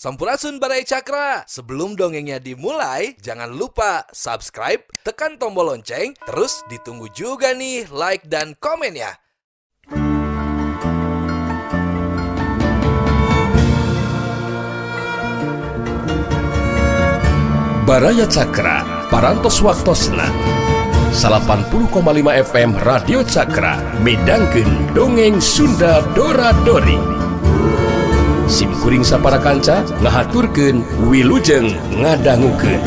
Sampurasun Barai Cakra. Sebelum dongengnya dimulai, jangan lupa subscribe, tekan tombol lonceng, terus ditunggu juga nih like dan komen ya. Baraya Cakra, parantos waktosna 80,5 FM Radio Cakra, midangkeun dongeng Sunda Dora-Dori. Simkuring sapara kanca ngahaturkeun wilujeng ngadangukeun.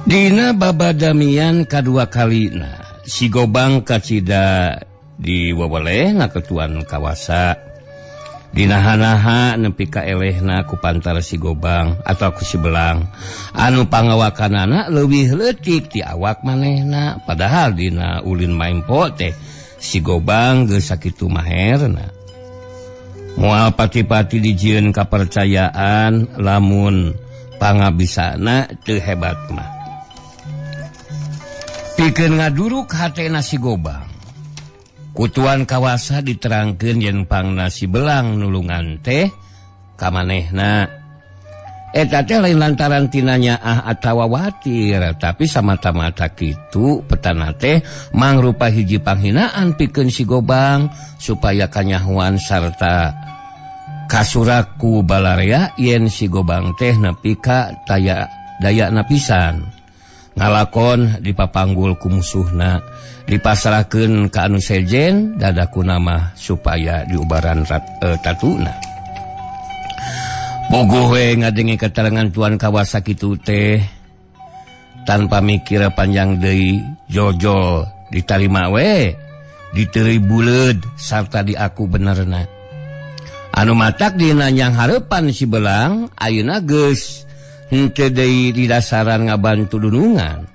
Dina babadamian kadua kalina si Gobang kacida di wawaleh ngaketuan kawasa dinahanaha nepi ka elehna ku pantar si Gobang atau ku si Belang anu pangawakanana leuwih leutik ti awak manehna, padahal dina ulin maimpo teh si Gobang geus sakitu maherna. Moal pati-pati dijieun kapercayaan lamun pangabisana teu hebat mah. Pikeun ngaduruk hatena si Gobang. Kutuan kawasa diterangkeun yen pangna si Belang nulungan teh ka manehna. Eta teh lain lantaran tina nyaah atawa watir, tapi samata-mata kitu petana teh mangrupa hiji panghinaan pikeun si Gobang supaya kanyahuan sarta kasuraku balarea yen si Gobang teh nepi ka dayana pisan. Ngalakon dipapanggul ku musuhna, dipasrahkeun ka anu sejen dadaku nama supaya diubaran tatuna. Bogoh we ngadenge keterangan tuan kawasa kitu teh tanpa mikir panjang deui, jojol ditarima we, diteureui buleud sarta diaku benerna. Anu matak dina nyang hareupan si Belang ayeuna geus henteu deui di dasaran ngabantu dunungan.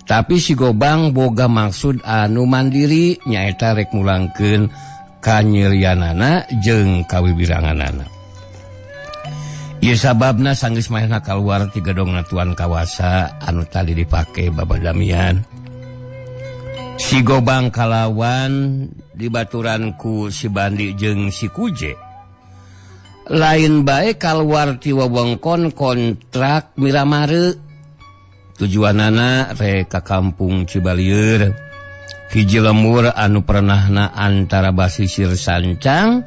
Tapi si Gobang boga maksud anu mandiri nyaeta rek mulangkeun kanyerianana jeung kawiwiranganana. Ieu sababna sanggeus manehna kaluar ti gedongna tuan kawasa anu tadi dipake babadamian. Si Gobang kalawan dibaturan ku si Bandi jeung si Kuje. Lain bae kaluar ti wewengkon kontrak miramare. Tujuanana rek ka kampung Cibalieur, hiji lemur anu pernahna antara basisir Sancang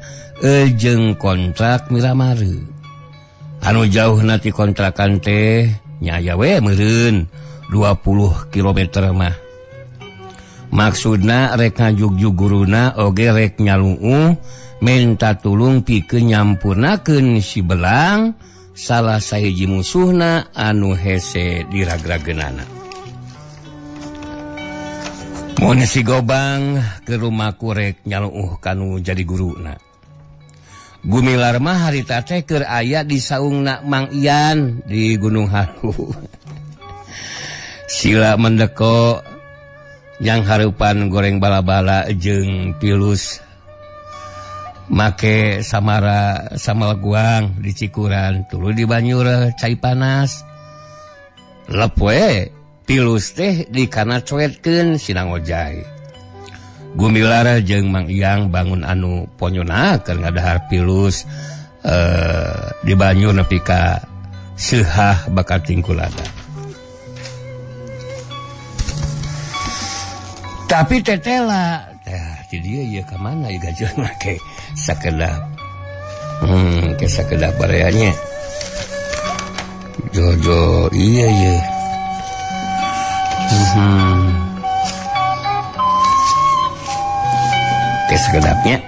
jeung kontrak miramare. Anu jauhna ti kontrakan teh nyaya we meureun 20 kilometer mah. Maksudna rek ngajugjug guruna oge rek nyaluuh minta tulung pikeun nyampurnakeun si Belang salah sahiji musuhna anu hese diragrageunana. Mun si Gobang ke rumahku rek nyaluuh kanu jadi guruna. Gumilar mah harita teh keur aya di saungna Mang Ian di Gunung Haru. Sila mendeko yang hareupan goreng bala-bala jeung pilus make samara samalaguang di Cikuran tuluy di banyur cai panas lep we pilus teh dikana coetkeun sinang ojai. Gumilar jeung Mang Iyang bangun anu ponyona keur ngadahar pilus di banyur nepi ka seunghah bakat tingkulada. Tapi tetela ti dieu ieu ka mana ieu gajeuna ke sakedap. Ke sakedap bareanya. Jojo iya ieu. Ke sakedapnya.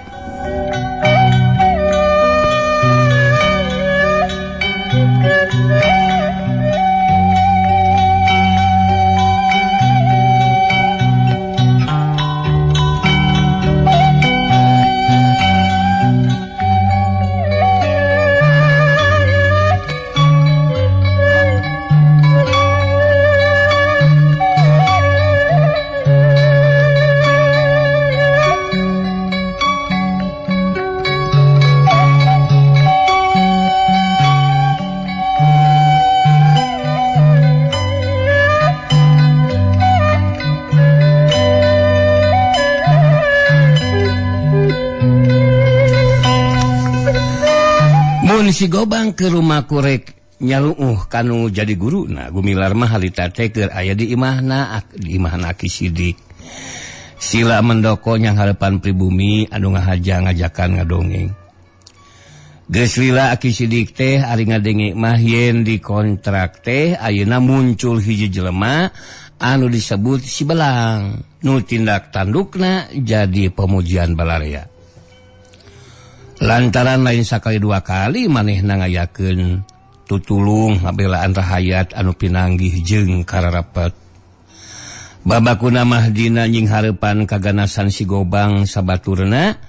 Mun si Gobang ke rumah kurek nyaluuh kanu jadi guru na gumilar mah halita teh keur aya di imahna Aki Sidik. Sila mendoko nyang harapan pribumi anu ngahaja ngajakan ngadongeng. Geus lila Aki Sidik teh ari ngadenge mah yen di kontrak teh ayeuna muncul hiji jelema anu disebut si Belang nu tindak tandukna jadi pemujian Balarea. Lantaran lain sakali dua kali manehna ngayakeun tutulung ngabelaan rahayat anu pinanggih jeung kararepet. Babakuna mah dina nying hareupan kaganasan si Gobang sabaturna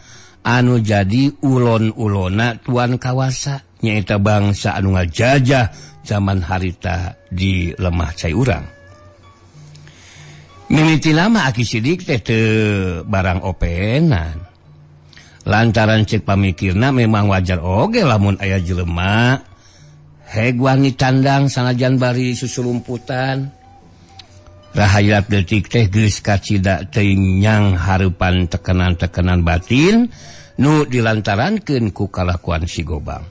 anu jadi ulon-ulona tuan kawasa nyaeta bangsa anu ngajajah zaman harita di lemah cai urang. Mimiti lama Aki Sidik teh teu barang openan. Lantaran cek pamikirna memang wajar oge lamun aya jelema heg wani tandang sanajan bari susulumputan. Rahayat detik teh geus kacida teuing nyang hareupan tekanan-tekanan batin nu dilantarankeun ku kalakuan si Gobang.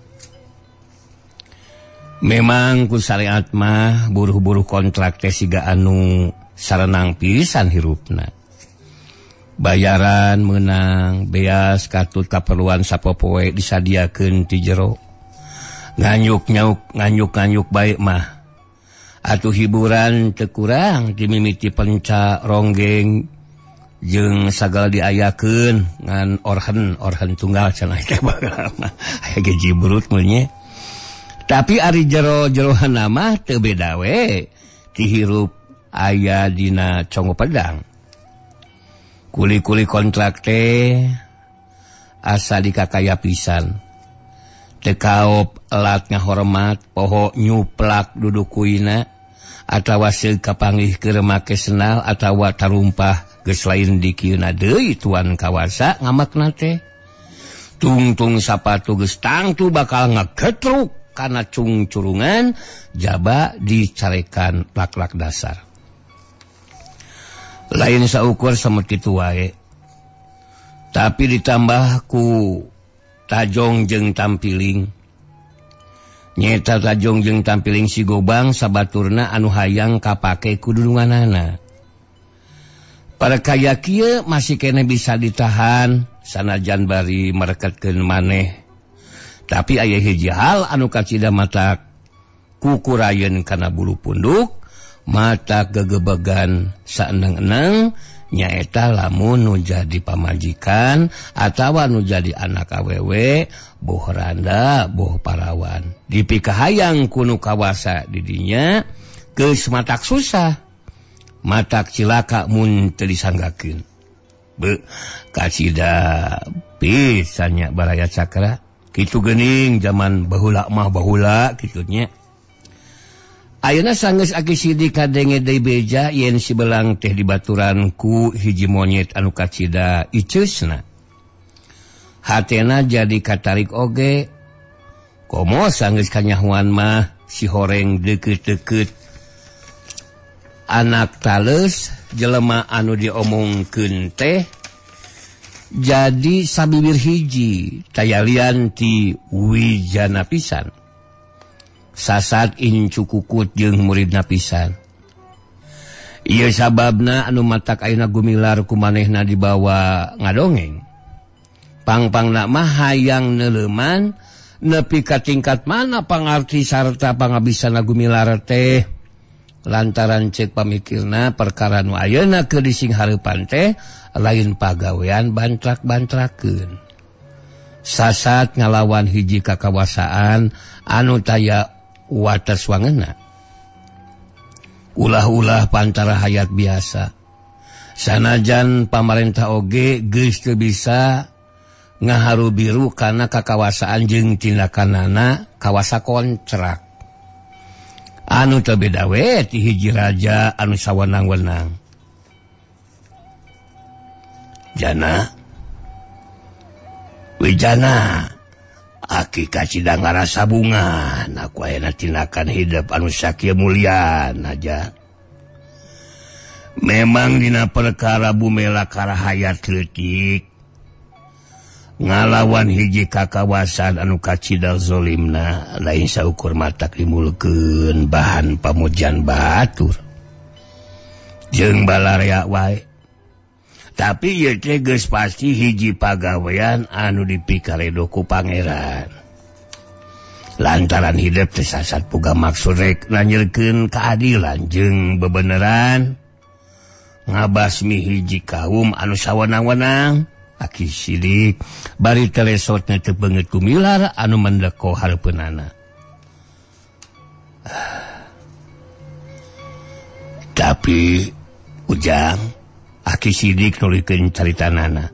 Memang ku syariat mah buruh-buruh kontrak teh siga anu sarenang pisan hirupna. Bayaran menang beas katut kaperluan sapopoe disadiakeun ti jero. Nganyuk baik mah. Atuh hiburan teu kurang ti mimiti penca ronggeng jeung sagala diayakeun ngan orhen tunggal cenah teh bagal mah. Aya gaji brut mulnya. Tapi ari jero-jerohanna mah teu beda we ti hirup aya dina congo pedang. Kuli-kuli kontrak teh asa dikakaya pisan. Teu kaop elat ngahormat poho nyuplak dudukuina atawa seug kapanggih keur make senal atawa tarumpah geus lain dikieuna deui tuan kawasa ngamakna teh. Tungtung sapatu geus tangtu bakal ngagetruk kana cungcurungan jaba dicarekan lak-lak dasar. Lain saukur samet kitu wae. Tapi ditambah ku tajong jeung tampiling. Nyeta tajong jeung tampiling si Gobang sabaturna anu hayang kapake ku dudunganana. Para kaya kieu masih kene bisa ditahan sanajan bari mereketkeun maneh. Tapi aya hiji hal anu kacida matak kukurayeun kana bulu punduk. Mata gegebegan saeneng-eneng nyaeta lamun nu jadi pamajikan atawa nu jadi anak awewe boh randa boh parawan dipikahayang kuno kawasa didinya geus matak susah matak cilaka mun teu disanggakeun be kacida pisan nya Baraya Cakra kitu geuning zaman baheula mah baheula kitu nya. Ayeuna sanggeus Aki Sidik kadenge deui beja yen si Belang teh dibaturan ku hiji monyet anu kacida iceusna. Hatena jadi katarik oge. Komo sanggeus kanyahuan mah si horeng deukeut-deukeut. Anak taleus jelema anu diomongkeun teh jadi sabibir hiji tayalian ti wijana pisan. Sasat incu kukut jeung muridna pisan. Ieu sababna anu matak ayeuna gumilar ku manehna dibawa ngadongeng. Pangpangna mah hayang neuleuman nepi ka tingkat mana pangarti sarta pangabisana gumilar teh. Lantaran cek pamikirna perkara nu ayeuna keur dising hareupan teh lain pagawean bantrak-bantrakeun. Sasat ngalawan hiji kakawasaan anu taya wates wangeuna. Ulah-ulah pantara hayat biasa. Sanajan pamarentah oge geus teu bisa ngaharu biru kana kakawasaan jeung tindakanana kawasa kontrak. Anu teu beda we ti hiji raja anu sawenang-wenang. Jana Wijana Aki kacida ngarasa bungan aku ayeuna tindakan hidup anu sakieu mulia aja. Memang dina perkara bumela karahayat leutik ngalawan hiji kakawasan anu kacidal zolimna lain saukur matak dimulkeun bahan pamujan batur jeung balarea wae. Tapi ieu teh geus pasti hiji pagawean anu dipikaredo ku pangeran. Lantaran hidup teh sasat boga maksud rek nanyeurkeun keadilan jeung bebeneran ngabasmi hiji kaum anu sawenang-wenang. Aki sidik bari telesotna teu beungeut ku milar anu mendeko hareupeunana. Tapi ujang aki sidik nulikeun caritanana.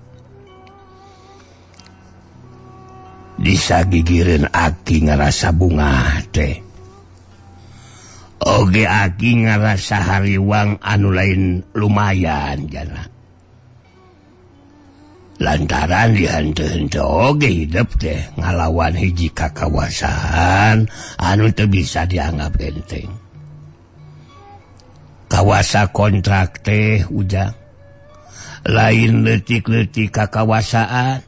Disagigireun aki ngarasa bunga teh. Oge aki ngarasa hariwang anu lain lumayan jana. Lantaran dihenteu-henteu oge hidup teh ngalawan hiji kakawasan anu teu bisa dianggap enteng. Kawasa kontrak teh ujang lain leutik-leutik kakawasaan.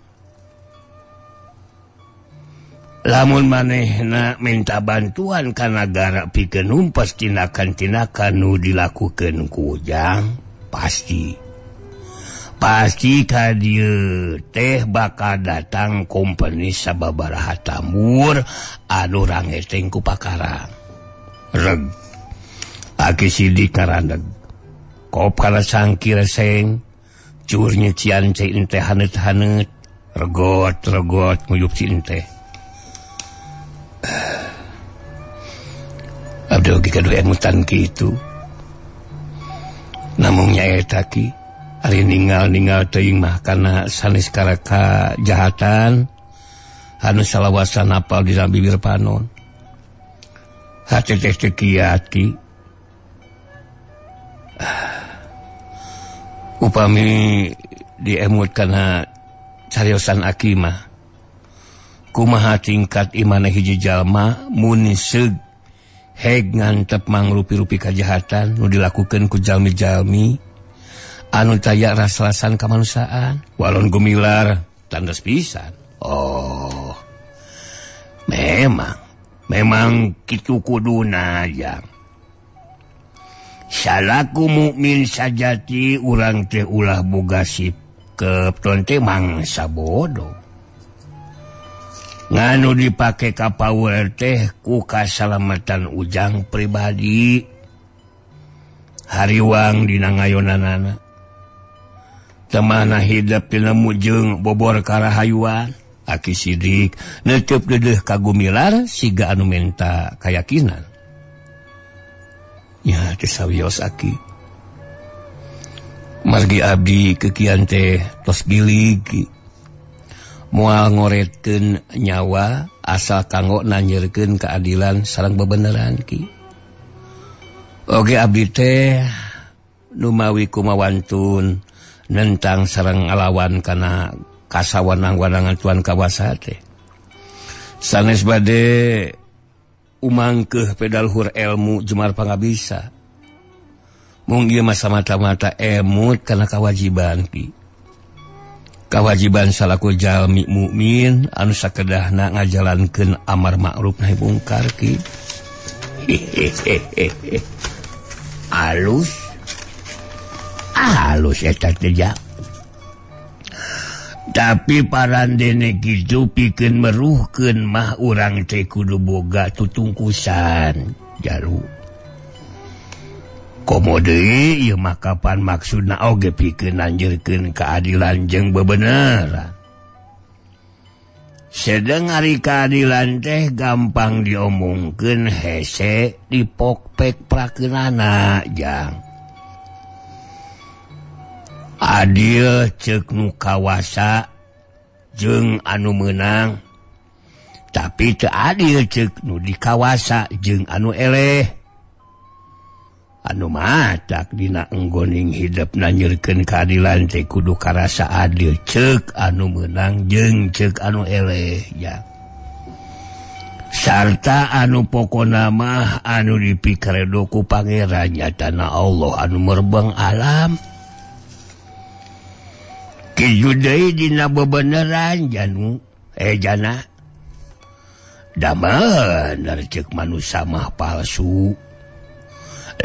Lamun manehna minta bantuan ka nagara pikeun numpes tindakan-tindakan nu dilakukeun ku ujang, pasti ka dieu teh bakal datang kompeni sababaraha tambur anu rangeteng ku pakarang. Reg aki sidik ngarandeg kop kana sangki reseng cur nyecian cai ente haneut-haneut regot nguyup si ente. Abdi oge kaduh emutan kitu. Namun nyaeta ki ari ninggal teuing mah kana sanes karaka jahatan anu salawasan apal di dalam bibir panon. Hate teh teu kiat ki. Upami diemut kana cariosan aki mah kumaha tingkat imane hiji jalma mun seug heg ngantep mangrupi-rupi kajahatan nu dilakukeun ku jalmi-jalmi anu taya ras-rasan kamanusiaan walon gumilar tandas pisan. Oh, memang kitu kuduna ya. Salaku mukmin sajati urang teh ulah boga sipkeun teh mangsa bodoh. Nganu dipake ka power teh ku kasalamatan ujang pribadi. Hariwang dina ngayonanana. Temana hidup tina mujeng bobor karahayuan. Aki sidik netep dedeh kagumilar siga anu menta kayakinan. Ya tesawios aki. Margi abdi kekian teh tos gilig. Moal ngoretkeun nyawa asal kanggo nanyeurkeun keadilan sareng bebeneran ki. Oge abdi teh nu mawi kumawantun nentang sareng ngalawan kana kasawanang-wanangan tuan kawasa teh. Sanes bade umangkeuh pedalhur ilmu jemar pangabisa. Mung ieu mah samata-mata emut kana kawajiban ki. Kewajiban salaku jalmi mukmin anu sakedahna ngajalankeun amar ma'ruf nahi mungkar ki. Alus eta teh ja. Tapi parandene kitu pikeun meruhkeun mah urang teh kudu boga tutungkusan jaru. Komode ieu mah kapan maksudna oge pikeun nanjeurkeun keadilan jeung bebeneran. Sedeng ari keadilan teh gampang diomongkeun hese dipokpek prakeunana jang. Adil ceuk nu kawasa jeung anu meunang. Tapi teu adil ceuk nu dikawasa jeung anu eleh. Anu matak dina enggoning hidup nanyeurkeun keadilan teh kudu karasa adil ceuk anu meunang jeung ceuk anu eleh ya. Sarta anu pokona mah anu dipikaredo ku pangeran nyatana Allah anu merbeng alam. kitu deui dina bebeneran Janu Jana damahan cek manusia mah palsu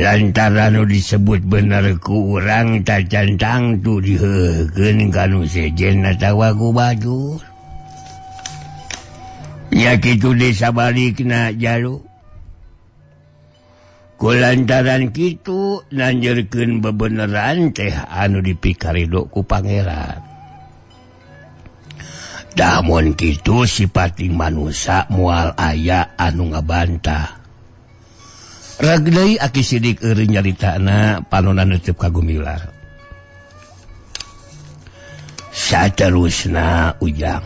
lantaran disebut bener ku urang tacantang tu diheukeun kanu sejen atawa ku bajur nya kitu deui sabalikna Jalu kulantaran kitu nanjerkeun bebeneran teh anu dipikaridok ku pangeran. Damun kitu sipating manusia moal aya anu ngabantah. Rag deui aki sidik eureun nyaritana panonna neuteub ka Gumilar. Saterusna Ujang.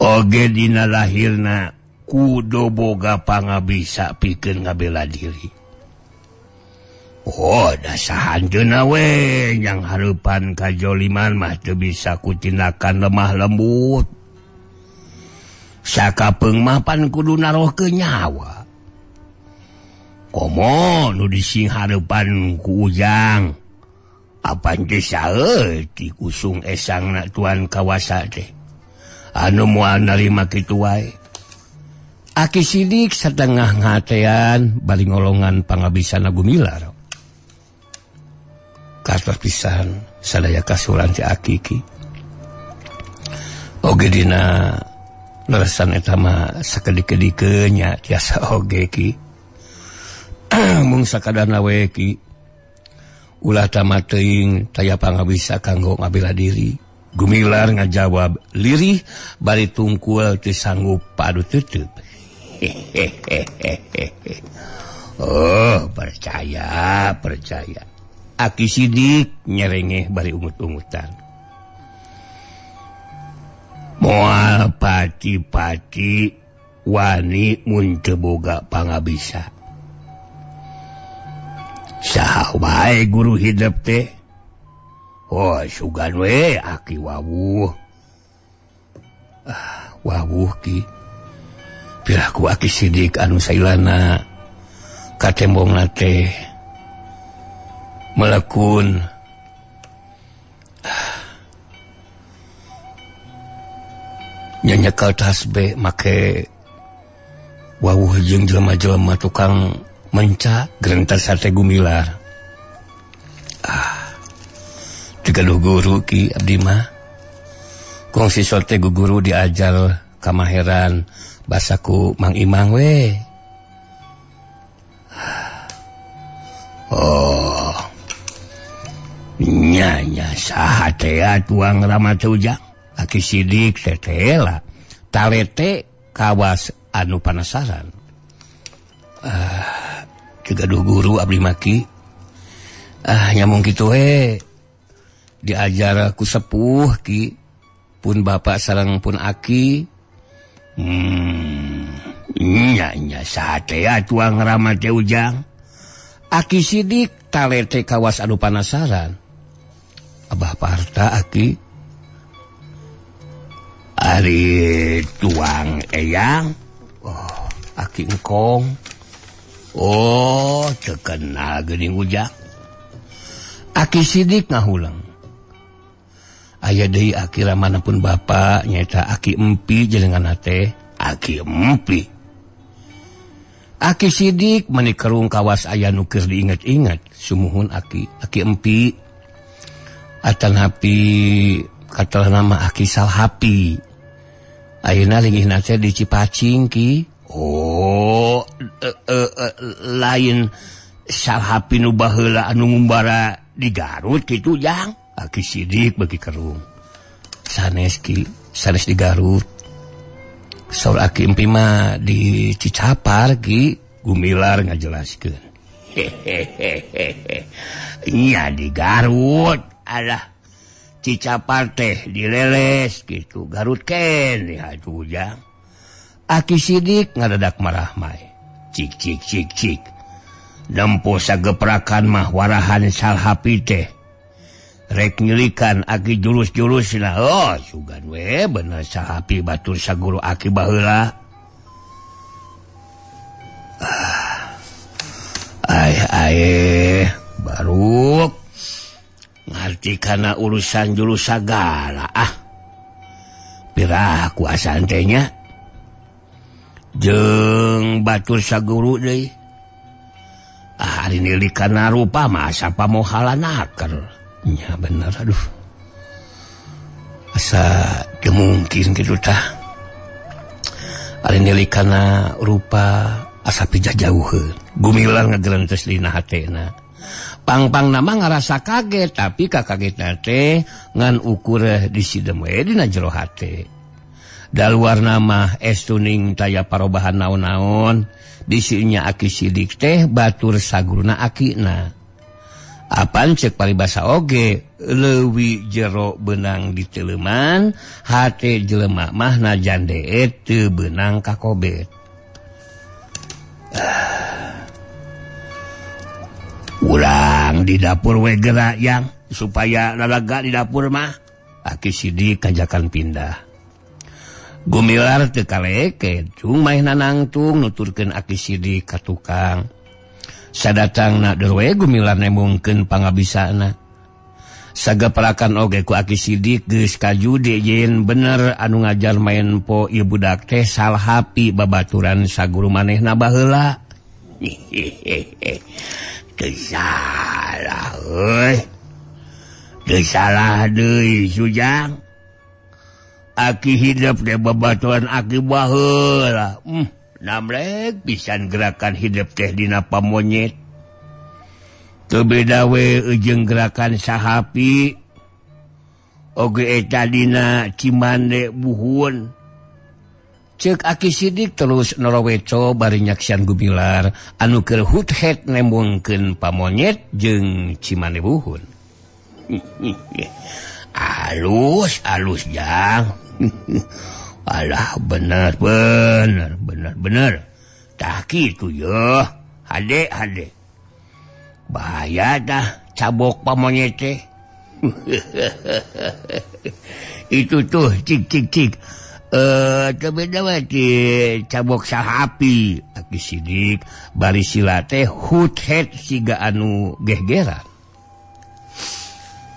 Oge dina lahirna kudu boga pangabisa pikeun ngabela diri. Oh, dasahanjeunna we yang hareupan kajoliman mah teu bisa kutinakan lemah lembut. Sakapeung mah pan kudu narohkeun nyawa. Komo nu dising hareupan ku Ujang. Apan teh saeueuh ti kusung esangna tuan kawasa teh. Anu moal narima kitu wae. Aki sidik satengah ngatean bari ngolongan pangabisana Gumilar. Kartos pisan sadaya kasuran ti Aki ki. Oge dina leresan eta mah sakedik-kedikeun nya tiasa oge ki. Mung sakadana we ki. Ulah tamat teuing taya pangabisa kanggo ngabela diri. Gumilar ngajawab lirih bari tungkul teu sanggup padu teuteub. Oh, percaya. Aki sidik nyerengeh bari ungut-ungutan. Moal pati-pati wani mun teu boga pangabisa. Saha wae guru hidup teh. Oh, sugan we aki wawuh. Wawuh ki. Piraku aki sidik anu sailana katembongna teh melekun nyanyekel tasbih make wawuh jeung jelema-jelema tukang menca gerentas sate Gumilar. Tigaduh guru ki abdi mah kongsi sote guguru diajar kamaheran basaku Mang Imang we. Oh, nyanya saha teh tuang Rama Ujang. Aki sidik tetela talete kawas anu panasaran. Tigaduh guru abdi maki. Nyamung kitu we. Diajar ku sepuh ki pun bapak sareng pun aki. Nyanya saha teh tuang Rama Ujang. Aki sidik talete kawas anu panasaran. Abah parta aki ari tuang eyang. Oh, aki engkong. Oh, teu kenal geuning Ujang. Aki sidik ngahulang. Aya deui aki ramanapun bapa nyaeta aki empi jenengan teh. Aki empi. Aki sidik manikerung kawas aya nu keur diinget-inget sumuhun aki empi. Atan hapi katel nama aki salhapi. Ayeuna linggihna teh di Cipacing ki. Oh, lain salhapi nu baheula anu ngumbara di Garut kitu Jang. Aki sidik bagi kerung. Sanes ki, sanes di Garut. Saur aki empi mah di Cicapar ki. Gumilar ngajelaskeun. Iya di Garut. Alah Cicapar teh dileles gitu. Garut ken ya Ujang. Aki sidik ngadadak marah mae. Cik. Nempo sageprakan mah warahan salhapi teh. Rek nyilikan aki jurus-jurus lah. Oh, sugan we bener salhapi batur saguru aki baheula. Baru ngarti ngerti karena urusan julu sagala pirah kuasa antenya jeung batur saguru deui hari ini kana rupa masa pamohalanaker nya bener aduh asa teu mungkin kitu tah hari ini kana rupa asa pijah jauheun Gumilar ngagerentos dina hatena pang-pang nama ngarasa kaget tapi kakagetna teh ngan ukur disidem we dina jero hate daluar nama estuning taya parobahan naon-naon bisinya Aki Sidik teh batur saguruna akina apan cek paribasa oge leuwih jero benang di teleuman hate jelema mah najan deet teu benang kakobet ulang di dapur we gerak yang supaya lalaga di dapur mah Aki Sidik kajakan pindah Gumilar teu kaleket cung maehna nangtung nuturkeun Aki Sidik ka tukang sadatangna deur we Gumilar nemungkeun pangabisana sagaparakan oge ku Aki Sidik geus kajude yen bener anu ngajar main po ieu budak teh salhapi babaturan saguru manehna baheula teu salah euy teu salah deui Sujang Aki hidup teh babaturan Aki baheula namrek pisan gerakan hidup teh dina pamonyet teu beda we jeung gerakan sahapi oge eta dina Cimande Buhun cek Aki Sidik terus noroweco bari nyaksian Gumilar anu keur hut-het nembungkeun pamonyet jeung Cimande Buhun alus Jang alah bener tah kitu yo hade bahaya dah cabok pamonyet teh itu tuh cik terbeda wati cabok sahapi Aki Sidik bari sila teh hut-het siga anu gehgeran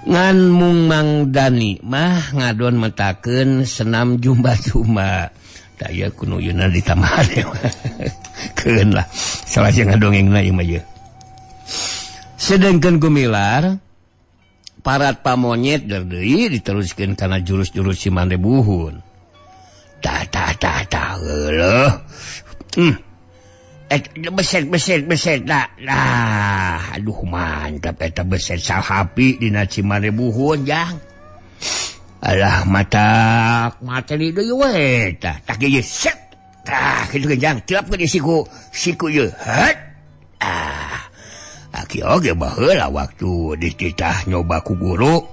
ngan mung Mang Dani mah ngadon metakeun senam jumba-jumba daya kuno yeuna ditamahane keun lah salahnya ngadongengna ieu mah ye sedengkeun Gumilar parat pamonyet deui diteruskeun kana jurus-jurus Cimande Buhun tah heuleuh beset lah aduh mantap eta beset salhapi dina Cimande Buhun Jang alah mata di deui we tah kieu set tah kitu Jang tiapkeun siku ieu hat Aki oge baheula waktu dititah nyoba ku guru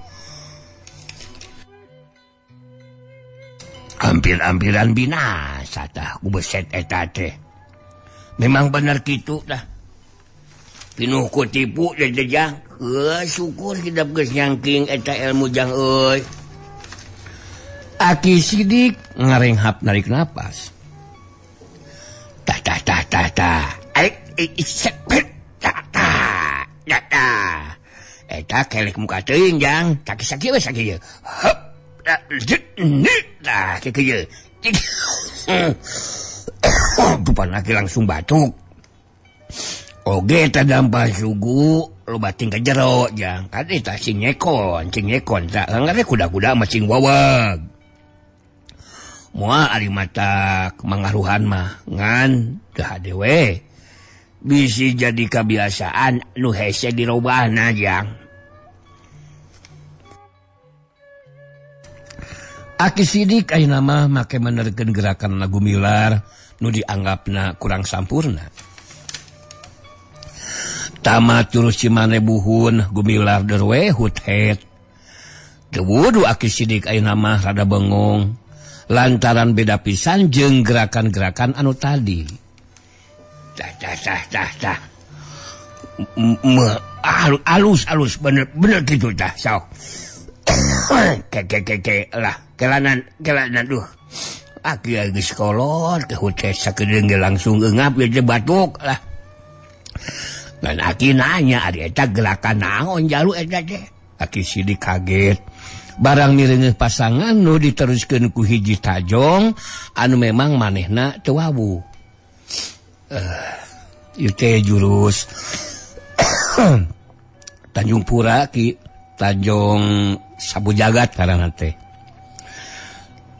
hampir-hampiran binasa tah ku beset eta teh memang bener kitu dah pinuh ku tipu Jang syukur hidup geus nyangking eta ilmu Jang euy Aki Sidik ngarenghap narik napas tah eta kelek muka teuing Jang sakit we hop tah kieu dupan lagi langsung batuk oge eta dampah sugu loba ting ka jero Jang kan eta cing nyekon tak ngare kuda-kuda mah cing wawag moal ari mata kemangaruhan mah ngan teu hade we bisi jadi kebiasaan nu hese dirobahna Jang Aki Sidik ayeuna mah make menerkeun gerakan Gumilar nu dianggapna kurang sampurna tamat jurus Cimande Buhun Gumilar deur we hut-het teu wudu Aki Sidik ayeuna mah rada bengong lantaran beda pisan jeung gerakan-gerakan anu tadi tah alus bener gitu tah sok lah kelanan duh Aki geus kolot ke huteh sakedeung langsung eungap ye batuk lah dan Aki nanya ari eta gerakan naon jalu eta teh Aki Sidik kaget barang mirengeh pasangan nu diteruskeun ku hiji tajong anu memang manehna teu wawu. Ieu teh jurus Tanjung Pura ki Tanjung Sabu Jagat karana teh.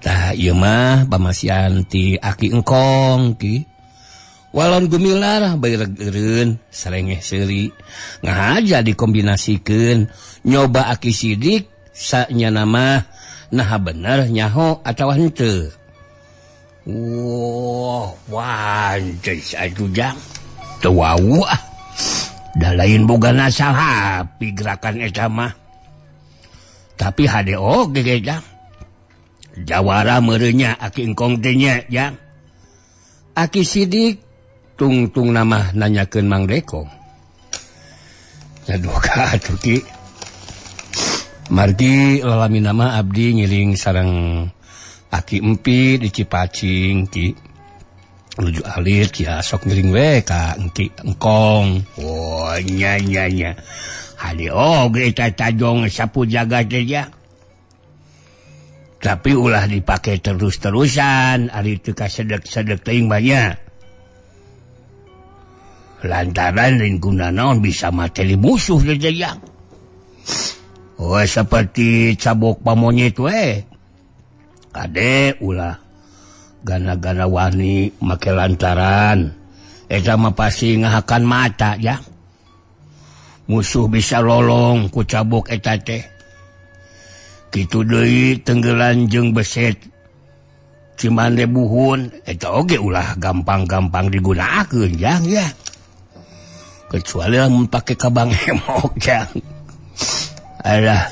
Tah ieu mah pamasian ti Aki Engkong ki. Walon Gumilar bayreg eureun sarengeh seuri ngahaja dikombinasikeun nyoba Aki Sidik sanyana mah naha bener nyaho atawa henteu. Wah, geus ajujang teu wau ah. Da lain bogana sahapi gerakan eta mah. Tapi hade oge ge jang. Jawara meureunya Aki Engkong teh nya jang. Aki Sidik tungtung nama nanyakeun Mang Dekong. Aduh ka atuh ki. Margi lalami nama abdi ngiring sareng Aki Empi di Cipacing ki. Menuju alit ya sok ngiring we ka Engki Engkong. Oh nya. Hade oge eta tajong Sapu Jagat teh ya. Tapi ulah dipake terus-terusan ari teu kasedek-sedek teuing banyak. Lantaran ringkuna naon bisa materi musuh teh ya. Oh seperti cabok pamonyet we. Kade ulah gana-gana wani make lantaran eta mah pasti ngahakan mata ya. Musuh bisa lolong ku cabok eta teh. Kitu deui Tenggelan jeung Beset Cimande Buhun eta oge ulah gampang-gampang digunakeun jang ya. Kecuali lamun pake kabang hemok jang. Alah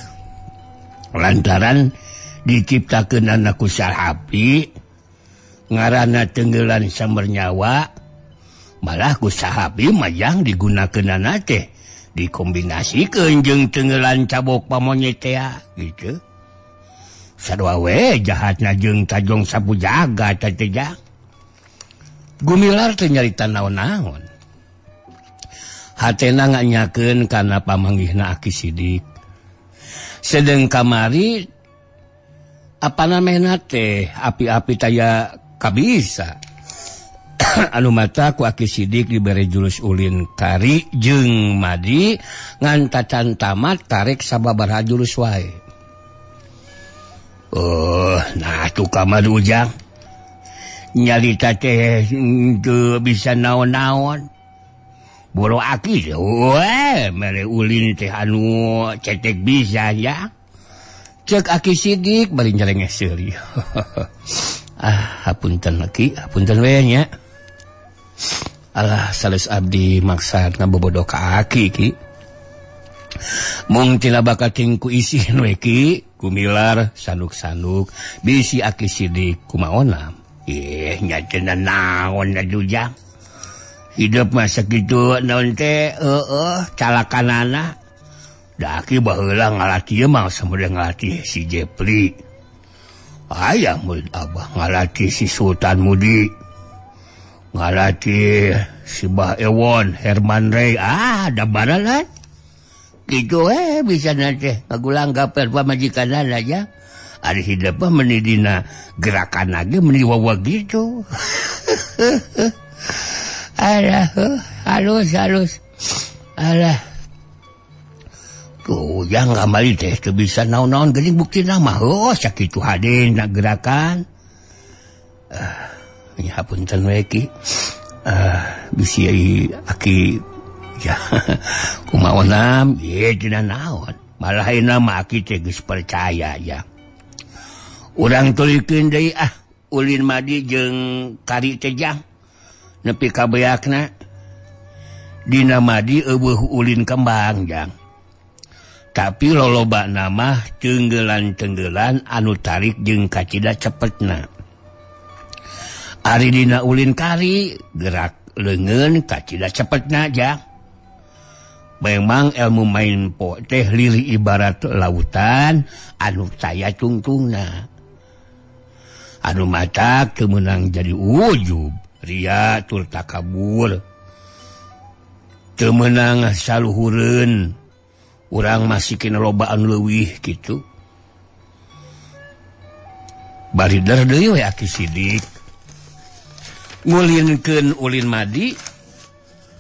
lantaran diciptakeun ku sahapi ngaranna Tenggelan Samernyawa malah ku sahapi mah yang digunakeunana teh dikombinasikeun jeung Tenggelan Cabok Pamonyet teh gitu. Sarua we jahatna jeung Tajong Sapu Jagat teh jang. Gumilar teh nyarita naon-naon. Hatena nganyakeun kana pamanggihna Aki Sidik. Sedeng kamari apa namanya teh api-api taya kabisa. Anu mata ku Aki Sidik dibere julus ulin Kari jeung Madi ngan tacan tamat karek sababaraha julus wae. Nah tu kamar ujang nyarita teh teu bisa naon-naon. Boro Aki we mere ulin teh anu cetek bisa ya. Cek Aki Sidik bari nyelengeh seuri. Hapunten Aki, hapunten we nya. Alah sales abdi maksad ngabobodo ka Aki ki. Mung tina bakating ku isihin we ki, Gumilar sanduk-sanduk bisi Aki Sidik kumaona. Nya cenah naon adujang. Hidup masa gitu naon teh calakanana. Da Aki baheula ngalatih mah samode ngalatih si Jepli. Aya murid abah ngalatih si Sultan Mudi. Ngalatih si Bah Ewon, Herman Rey. Da baralan. Gitu bisa nanti ngagulang gaper pamajikanana aja. Ari hidup mah meni dina gerakan lagi meni wawa gitu. Alah, halus. Alah. Tuh, yang ngamali teh teu bisa naon-naon geuning buktina mah. Sakitu hade na gerakan. Nya hapunten we ki. Bisi Aki ya kumaonam ye tina naon. Malah ayeuna mah Aki teh geus percaya ya. Urang tulikeun deui ulin Madi jeung Kari teh jang. Nepi ka beakna dina Madi eueuh ulin kembang jang. Tapi loloba nama tenggelan-tenggelan anu tarik jeung kacida cepetna. Ari dina ulin Kari gerak leungeun kacida cepetna jang. Memang ilmu main po teh lili ibarat lautan anu taya tungtungna. Anu matak teu meunang jadi ujub. Ria tur takabur teu meunang saluhureun urang masih kena lobaan leuwih gitu. Bari deui we Aki Sidik ngulinkeun ulin madi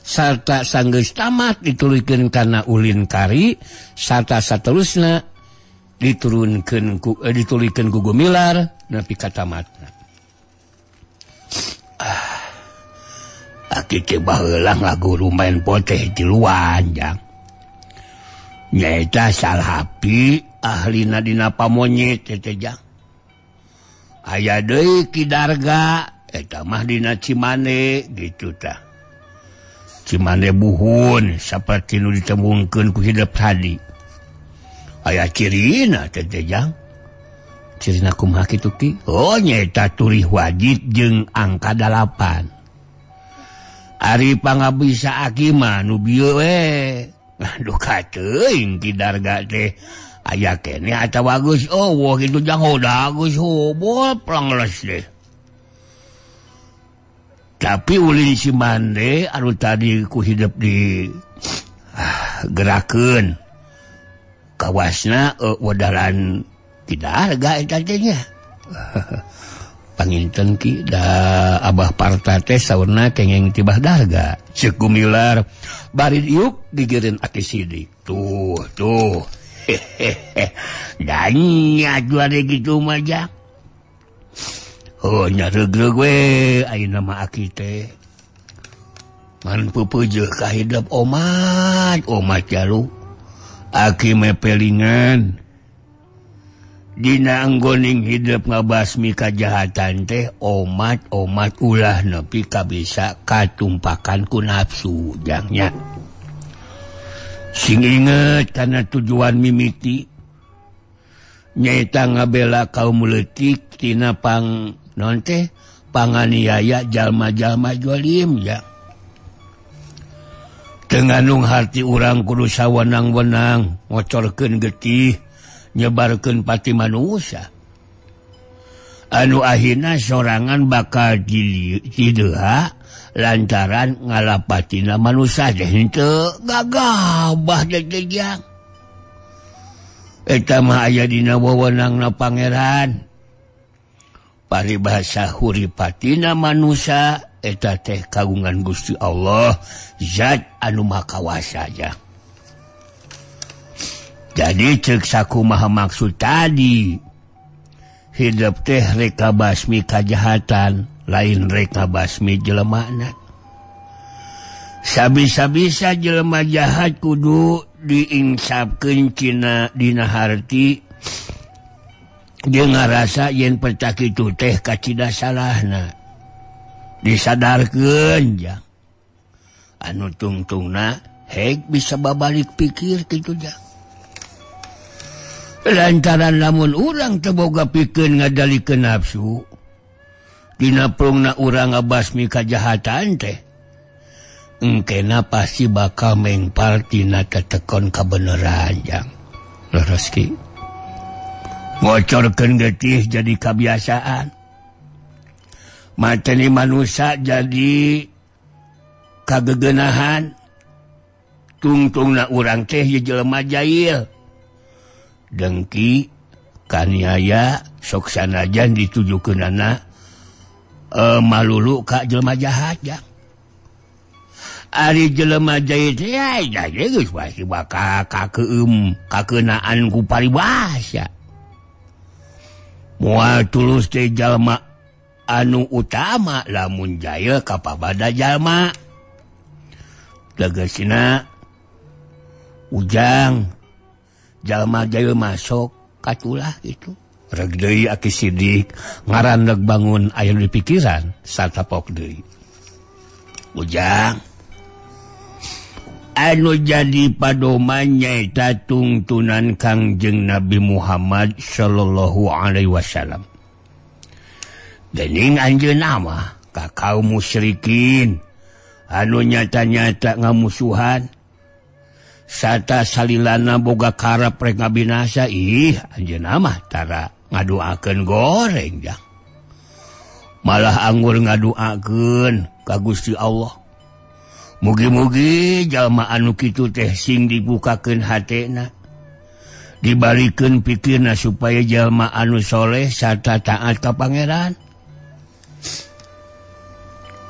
sarta sanggeus tamat ditulikeun kana ulin kari sarta saterusna ditulikeun ku Gumilar nepi ka tamatna. Aki teh baheula ngaguru main poteh di luanjang. Nyaeta Salhapi ahlina dina pamonyet teh jang. Aya deui Ki Darga eta mah dina Cimande gitu tah. Cimande buhun saperti nu ditemungkeun ku hidup tadi. Aya cirina teh jang. Cirina kumaha kitu Ki? Oh nyaeta turih wajib jeung angka 8. Ari pangabisa Aki mah nu bieu we. Aduh kateuing Ki Darga teh aya kene atawa geus eueuh kitu jang hoda geus hobol plangles deh. Tapi ulin Cimande anu tadi ku hidup di gerakeun kawasna wadaran Ki Darga eta teh nya. Panginten Ki da Abah Parta teh saurna kengeng tibah Darga. Ceuk Gumilar bari iuk digireun Aki Sidik. Tuh. Danya juara gitu mah jang. Oh nyaregreg we ayeuna mah Aki teh. Man peupeujeuh ka hidup omat jalu. Aki mepelingan. Dina anggoning hidup ngabasmi kajahatan teh omat ulah nepi ka bisa katumpakan ku nafsu jangnya. Sing inget kana tujuan mimiti nyaeta ngabela kaum leutik tina panganiaya jalma-jalma zalim ya. Teu ngandung harti urang kudu sawenang-wenang ngocorkeun getih nyebarkeun pati manusia. Anu ahina sorangan bakal dideuha lantaran ngalapatina manusia teh henteu gagabah teh jang. Eta mah aya dina wewenangna pangeran. Paribasa huripatina manusia eta teh kagungan Gusti Allah zat anu makawasa aja. Jadi ceuk sakumaha maksud tadi hidup teh reka basmi kajahatan lain reka basmi jelemana. Sabisa-bisa jelema jahat kudu diinsapkeun dina harti jeung ngarasa yen pecah kitu teh kacida salahna. Disadarkeun jang. Anu tungtungna heg bisa babalik pikir kitu jang. Lantaran lamun urang teu boga pikeun ngadalikeun nafsu dina prungna urang ngabasmi kajahatan teh engkena pasti bakal mengpal tina tetekon kabeneran jang. Leres Ki. Ngocorkeun getih jadi kebiasaan. Mateni manusia jadi kageueunahan. Tungtungna urang teh ye jelema jahil. Dengki kaniaya sok sanajan ditujukeunana malulu ka jelema jahat jang. Ari jelema jahat teh ya geus pasti bakal kakeunaan ku paribasa. Moal tulus teh jalma anu utama lamun jaya ka pabada jalma. Tegasina ujang jalma jaya masuk katulah gitu. Reg deui Aki Sidik ngarandeg bangun aya di pikiran satapok deui. Ujang anu jadi padoman nyaeta tungtunan Kangjeng Nabi Muhammad sallallahu alaihi wasallam. Geuning anjeunna mah ka kaum musyrikin anu nyata-nyata ngamusuhan sarta salilana boga karep rek ngabinasa. Anjeunna mah tara ngadoakeun goreng jang. Malah anggur ngadoakeun ka Gusti Allah Mugi-mugi jalma anu kitu teh sing dibukakeun hatena, dibalikeun pikirna supaya jalma anu soleh sarta taat ka pangeran.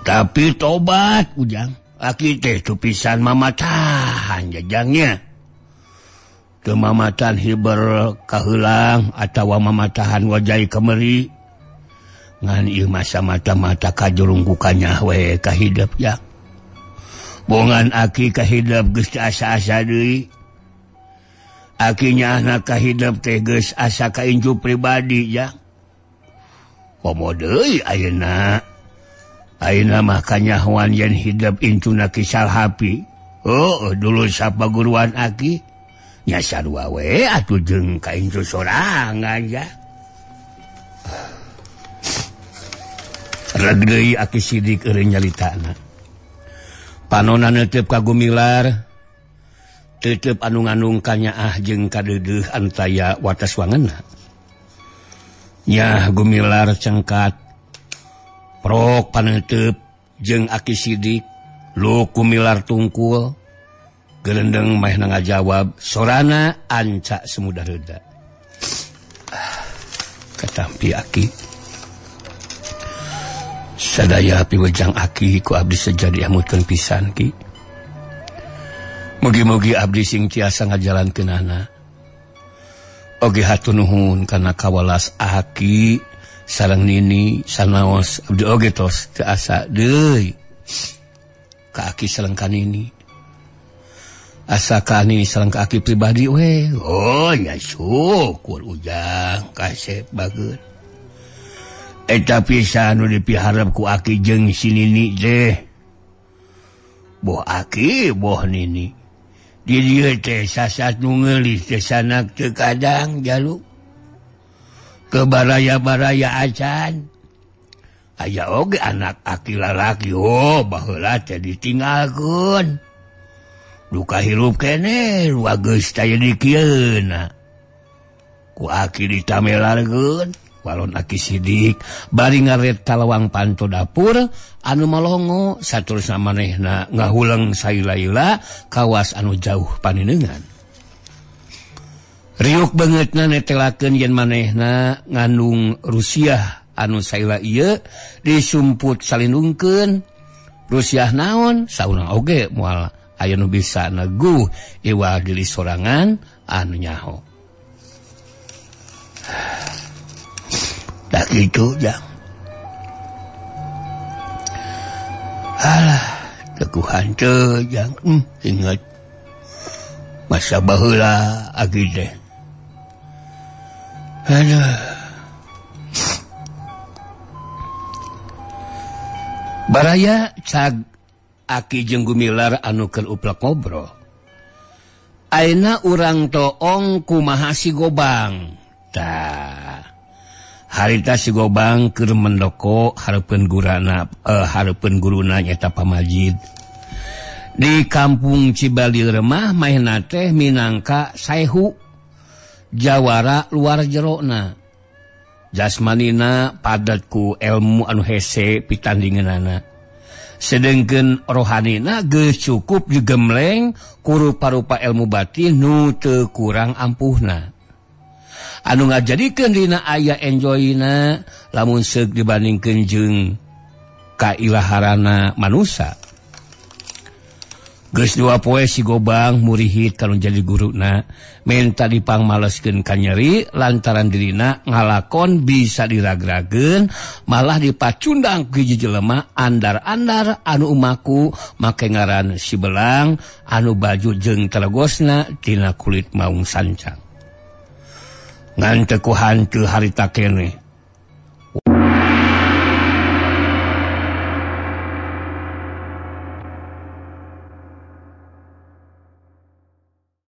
Tapi tobat ujang, aki teh tu pisan mamatahan jajangnya. Teu mamatahan hiber kaheulang atawa mamatahan wajai kameri. Ngan ieu masa mata-mata kajurung kukanya we ka hidup ya. Bongan aki ka hidup geus asa-asa deui. Aki nyahna ka hidup teh geus asa ka inju pribadi ya. Komo deui ayeuna. Ayeuna mah kanyahoan yen hidup incuna kisal hapi. Oh, dulu sapa guruan aki. Nya sarua we atuh jeung ka inju sorangan ya. Reg deui aki sidik eureun nyalitana. Panona neuteup ka Gumilar, teuteup anu ngandung kanyaah jeung kadeudeuh anu taya wates wangeunna. Nya Gumilar cengkat, prok paneunteup jeung aki sidik, lu Gumilar tungkul, geurendeng maehna ngajawab, sorana anca semudah reda. Katampi aki. Sadaya piwejang aki ku abdi sejadi amutkeun pisan ki. Mugi-mugi abdi sing tiasa ngajalankeunana. Oge hatur nuhun kana kawalas aki sareng nini sanaos abdi oge tos teu asa deui ka aki sareng ka nini. Asa ka nini sareng ka aki pribadi we. Oh nya syukur ujang kasep bageut. Eta pisan anu dipiharep ku aki jeung si nini teh. Boh aki, boh nini. Di dieu teh sasat nu ngeulis teh sanak teu kadang jaluk. Ke baraya-baraya acan. Aya oge anak aki lalaki, oh baheula teh ditinggalkeun. Duka hirup keneh, lu geus taya dikieuna. Ku aki ditamelarkeun. Walon aki sidik bari ngaret talawang panto dapur anu malongo saterusna manehna ngahulang saila-ila kawas anu jauh paninengan. Riuk beungeutna netelakeun yen manehna ngandung Rusiah anu saila ieu disumput salindungkeun. Rusiah naon saurang oge moal aya nu bisa neguh iwa dili sorangan anu nyaho. Tak gitu jang. Alah, teguhan teu jang. Ingat masa baheula agi teh. Aduh. Baraya cag aki jeung Gumilar anu keur uplek ngobrol. Ayeuna urang toong kumaha si Gobang. Tah. Harita si Gobang keur mendoko hareupeun guruna nyaeta Pamajid. Di kampung Cibalir mah maehna teh minangka saehu jawara luar jerona. Jasmanina padat ku ilmu anu hese pitandingeunana. Sedengkeun rohanina geus cukup digemleng ku rupa-rupa ilmu batin nu teu kurang ampuhna. Anu ngajadikeun dina aya enjoyna lamun seuk dibandingkeun jeung kailaharana manusia. Geus 2 poe si Gobang murihit kanu jadi guruna menta dipangmaleskeun ka nyeri lantaran dirina ngalakon bisa diragrageun malah dipacundang ku hiji jelema andar-andar anu umaku make ngaran si Belang anu baju jeung telegosna tina kulit maung sancang. Ngan teu ku hanteu harita keneh